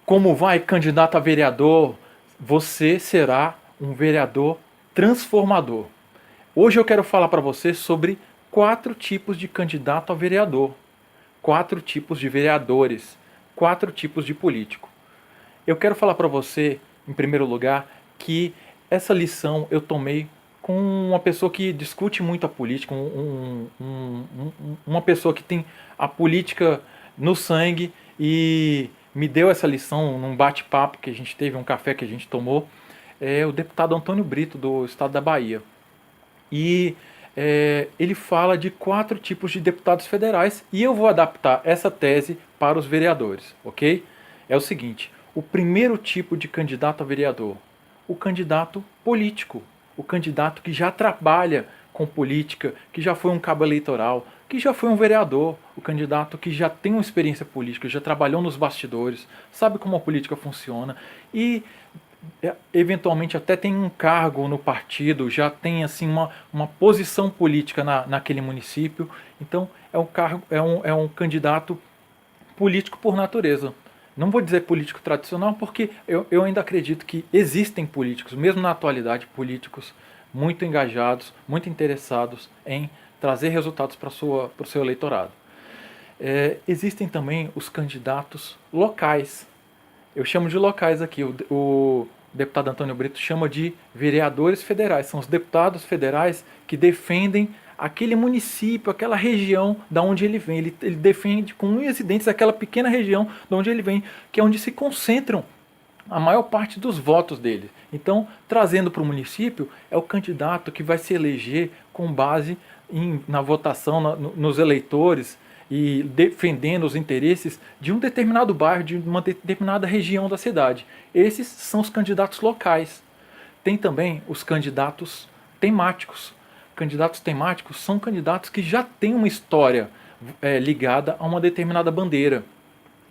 Como vai, candidato a vereador? Você será um vereador transformador. Hoje eu quero falar para você sobre 4 tipos de candidato a vereador, 4 tipos de vereadores, 4 tipos de político. Eu quero falar para você, em primeiro lugar, que essa lição eu tomei com uma pessoa que discute muito a política, uma pessoa que tem a política no sangue e me deu essa lição num bate-papo que a gente teve, um café que a gente tomou, é o deputado Antônio Brito, do estado da Bahia. E ele fala de 4 tipos de deputados federais e eu vou adaptar essa tese para os vereadores, ok? É o seguinte: o primeiro tipo de candidato a vereador, o candidato político, o candidato que já trabalha com política, que já foi um cabo eleitoral, que já foi um vereador, o candidato que já tem uma experiência política, já trabalhou nos bastidores, sabe como a política funciona e eventualmente até tem um cargo no partido, já tem assim uma posição política naquele município. Então é um candidato político por natureza. Não vou dizer político tradicional, porque eu ainda acredito que existem políticos, mesmo na atualidade, políticos muito engajados, muito interessados em trazer resultados para o seu eleitorado. Existem também os candidatos locais. Eu chamo de locais aqui. O deputado Antônio Brito chama de vereadores federais. São os deputados federais que defendem aquele município, aquela região da onde ele vem. Ele defende com unhas e dentes aquela pequena região de onde ele vem, que é onde se concentram a maior parte dos votos dele. Então, trazendo para o município, é o candidato que vai se eleger com base na votação, nos eleitores, e defendendo os interesses de um determinado bairro, de uma determinada região da cidade. Esses são os candidatos locais. Tem também os candidatos temáticos. Candidatos temáticos são candidatos que já têm uma história ligada a uma determinada bandeira.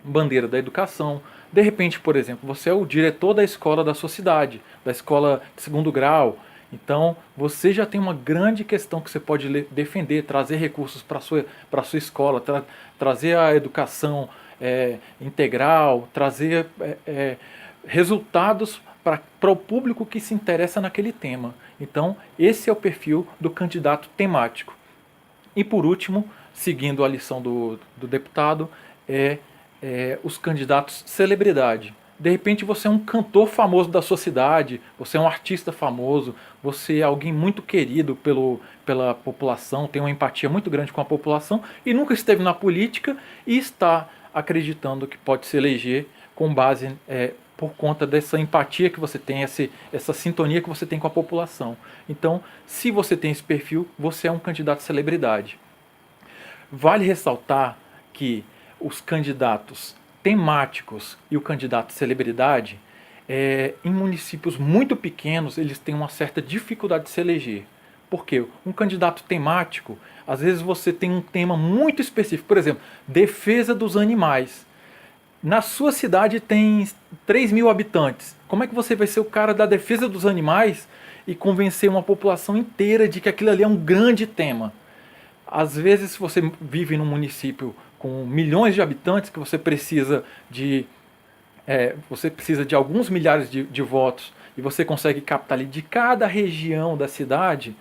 Bandeira da educação. De repente, por exemplo, você é o diretor da escola da sua cidade, da escola de segundo grau. Então, você já tem uma grande questão que você pode defender, trazer recursos para a sua escola, trazer a educação integral, trazer resultados para o público que se interessa naquele tema. Então, esse é o perfil do candidato temático. E por último, seguindo a lição do deputado, os candidatos celebridade. De repente você é um cantor famoso da sua cidade, você é um artista famoso, você é alguém muito querido pela população, tem uma empatia muito grande com a população e nunca esteve na política e está acreditando que pode se eleger com base por conta dessa empatia que você tem, essa sintonia que você tem com a população. Então, se você tem esse perfil, você é um candidato celebridade. Vale ressaltar que os candidatos temáticos e o candidato celebridade, em municípios muito pequenos, eles têm uma certa dificuldade de se eleger. Por quê? Um candidato temático, às vezes você tem um tema muito específico, por exemplo, defesa dos animais. Na sua cidade tem 3.000 habitantes. Como é que você vai ser o cara da defesa dos animais e convencer uma população inteira de que aquilo ali é um grande tema? Às vezes, se você vive num município com milhões de habitantes, que você precisa de alguns milhares de votos e você consegue captar ali de cada região da cidade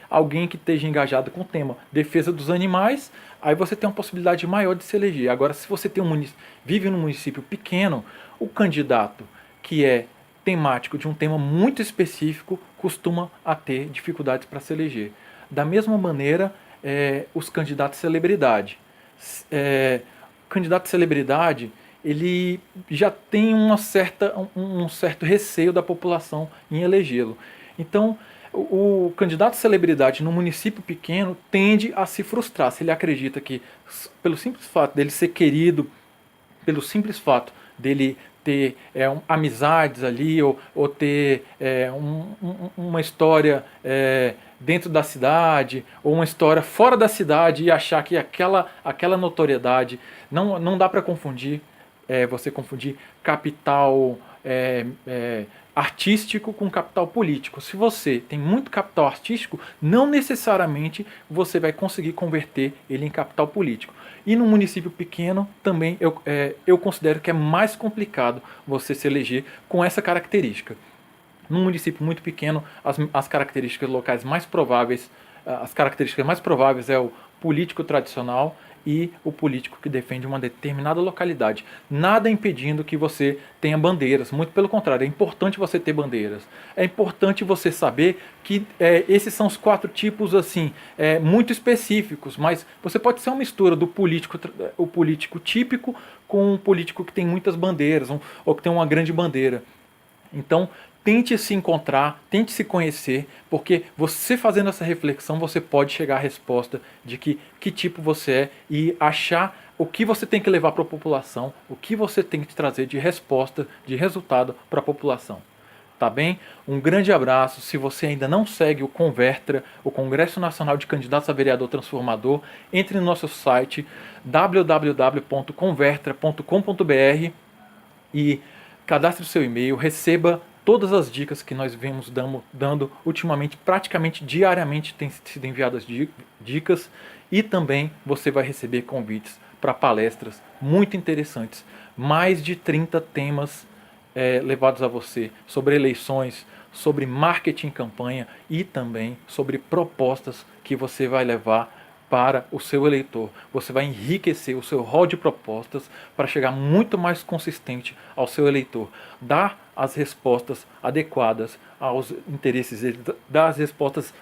alguém que esteja engajado com o tema defesa dos animais, aí você tem uma possibilidade maior de se eleger. Agora, se você vive num município pequeno, o candidato que é temático de um tema muito específico costuma a ter dificuldades para se eleger. Da mesma maneira, os candidatos celebridade. O candidato celebridade, ele já tem um certo receio da população em elegê-lo. Então, o candidato celebridade no município pequeno tende a se frustrar se ele acredita que, pelo simples fato dele ser querido, pelo simples fato dele ter amizades ali, ou ter uma história dentro da cidade, ou uma história fora da cidade, e achar que aquela notoriedade não dá para confundir, você confundir capital artístico com capital político. Se você tem muito capital artístico, não necessariamente você vai conseguir converter ele em capital político. E no município pequeno também eu considero que é mais complicado você se eleger com essa característica. Num município muito pequeno, as características locais mais prováveis, as características mais prováveis é o político tradicional e o político que defende uma determinada localidade. Nada impedindo que você tenha bandeiras, muito pelo contrário, é importante você ter bandeiras. É importante você saber que esses são os 4 tipos assim, muito específicos, mas você pode ser uma mistura do político, o político típico com um político que tem muitas bandeiras, ou que tem uma grande bandeira. Então, tente se encontrar, tente se conhecer, porque você fazendo essa reflexão, você pode chegar à resposta de que tipo você é e achar o que você tem que levar para a população, o que você tem que trazer de resposta, de resultado para a população. Tá bem? Um grande abraço. Se você ainda não segue o Convertra, o Congresso Nacional de Candidatos a Vereador Transformador, entre no nosso site www.convertra.com.br e cadastre o seu e-mail, receba todas as dicas que nós vemos dando ultimamente, praticamente diariamente tem sido enviadas dicas, e também você vai receber convites para palestras muito interessantes. Mais de 30 temas levados a você sobre eleições, sobre marketing campanha e também sobre propostas que você vai levar para o seu eleitor. Você vai enriquecer o seu rol de propostas para chegar muito mais consistente ao seu eleitor. Dar as respostas adequadas aos interesses dele, dar as respostas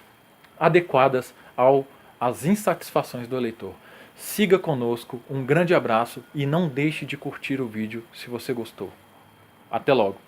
adequadas às insatisfações do eleitor. Siga conosco, um grande abraço e não deixe de curtir o vídeo se você gostou. Até logo!